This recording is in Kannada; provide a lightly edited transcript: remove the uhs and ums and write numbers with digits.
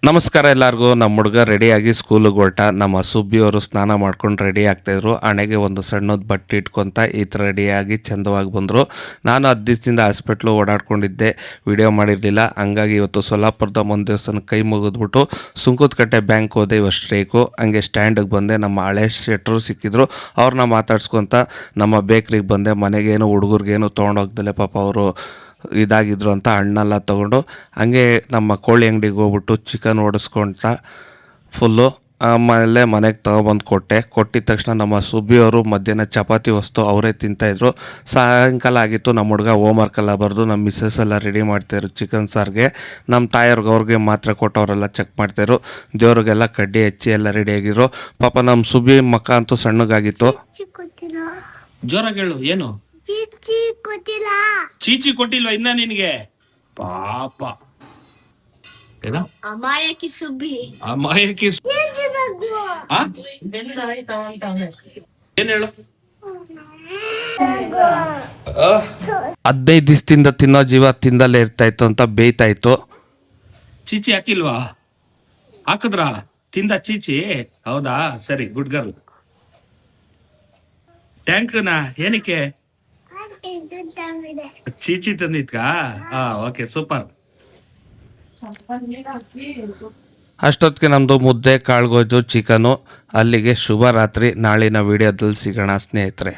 ನಮಸ್ಕಾರ ಎಲ್ಲರಿಗೂ. ನಮ್ಮ ಹುಡುಗ ರೆಡಿಯಾಗಿ ಸ್ಕೂಲಿಗೆ ಹೊರಟ. ನಮ್ಮ ಸುಬ್ಬಿಯವರು ಸ್ನಾನ ಮಾಡ್ಕೊಂಡು ರೆಡಿ ಆಗ್ತಾಯಿದ್ರು. ಹಣೆಗೆ ಒಂದು ಸಣ್ಣದ ಬಟ್ಟೆ ಇಟ್ಕೊತ ಈ ಥರ ರೆಡಿಯಾಗಿ ಚಂದವಾಗಿ ಬಂದರು. ನಾನು 10 ದಿವಸದಿಂದ ಹಾಸ್ಪಿಟ್ಲು ಓಡಾಡ್ಕೊಂಡಿದ್ದೆ, ವಿಡಿಯೋ ಮಾಡಿರಲಿಲ್ಲ. ಹಂಗಾಗಿ ಇವತ್ತು ಸೊಲ್ಲಾಪುರದ ಒಂದು ದೇವಸ್ಥಾನಕ್ಕೆ ಕೈ ಮುಗಿದ್ಬಿಟ್ಟು ಸುಂಕದಕಟ್ಟೆ ಬ್ಯಾಂಕ್ ಹೋದೆ. ಇವತ್ತು ಸ್ಟ್ರೈಕು. ಹಂಗೆ ಸ್ಟ್ಯಾಂಡಿಗೆ ಬಂದೆ. ನಮ್ಮ ಹಳೆ ಶೆಟ್ರು ಸಿಕ್ಕಿದ್ರು, ಅವ್ರನ್ನ ಮಾತಾಡ್ಸ್ಕೊತ ನಮ್ಮ ಬೇಕ್ರಿಗೆ ಬಂದೆ. ಮನೆಗೇನು ಹುಡುಗರಿಗೇನು ತೊಗೊಂಡೋಗ್ದಲೆ ಪಾಪ ಅವರು ಇದಾಗಿದ್ರು ಅಂತ ಹಣ್ಣೆಲ್ಲ ತೊಗೊಂಡು ಹಂಗೆ ನಮ್ಮ ಕೋಳಿ ಅಂಗಡಿಗೆ ಹೋಗ್ಬಿಟ್ಟು ಚಿಕನ್ ಓಡಿಸ್ಕೊತ ಫುಲ್ಲು. ಆಮೇಲೆ ಮನೆಗೆ ತೊಗೊಬಂದು ಕೊಟ್ಟಿದ ತಕ್ಷಣ ನಮ್ಮ ಸುಬ್ಬಿಯವರು ಮಧ್ಯಾಹ್ನ ಚಪಾತಿ ವಸ್ತು ಅವರೇ ತಿಂತಾಯಿದ್ರು. ಸಾಯಂಕಾಲ ಆಗಿತ್ತು. ನಮ್ಮ ಹುಡುಗ ಹೋಮ್ವರ್ಕೆಲ್ಲ ಬರೆದು ನಮ್ಮ ಮಿಸ್ಸಸ್ ಎಲ್ಲ ರೆಡಿ ಮಾಡ್ತಾಯಿದ್ರು ಚಿಕನ್ ಸಾರಿಗೆ. ನಮ್ಮ ತಾಯಿಯವ್ರಿಗೆ ಅವ್ರಿಗೆ ಮಾತ್ರ ಕೊಟ್ಟವರೆಲ್ಲ ಚೆಕ್ ಮಾಡ್ತಾಯಿದ್ರು. ದೇವ್ರಿಗೆಲ್ಲ ಕಡ್ಡಿ ಹೆಚ್ಚಿ ಎಲ್ಲ ರೆಡಿಯಾಗಿದ್ರು. ಪಾಪ ನಮ್ಮ ಸುಬ್ಬಿ ಮಕ್ಕ ಅಂತೂ ಸಣ್ಣಗಾಗಿತ್ತು. ಜೋರಾಗಿ ಹೇಳು. ಏನು ಚೀಚಿ ಕೊಟ್ಟಿಲ್ವಾ ಇನ್ನ ನಿನಗೆ? ಪಾಪ ಅಮಾಯಕಿ ಸುಬ್ಬಿ. ಅಮಾಯಕಿ ಏನ್ ಹೇಳು? 15 ದಿವಸದಿಂದ ತಿನ್ನೋ ಜೀವ ತಿಂದಲ್ಲೇ ಇರ್ತಾಯಿತ್ತು ಅಂತ ಬೇಯ್ತಾಯಿತ್ತು. ಚೀಚಿ ಹಾಕಿಲ್ವಾ? ಹಾಕಿದ್ರಾ? ತಿಂದ ಚೀಚಿ? ಹೌದಾ, ಸರಿ, ಗುಡ್ ಗರ್ಲ್. ಟ್ಯಾಂಕ್ನ ಏನಕ್ಕೆ? ಚೀಚಿ ತಂದಿದ್ಕಾ? Okay, super. ಅಷ್ಟೊತ್ತಿಗೆ ನಮ್ಮದು ಮುದ್ದೆ, ಕಾಳುಗೋಜು, ಚಿಕನು. ಅಲ್ಲಿಗೆ ಶುಭ ರಾತ್ರಿ. ನಾಳಿನ ವಿಡಿಯೋದಲ್ಲಿ ಸಿಗೋಣ ಸ್ನೇಹಿತರೆ.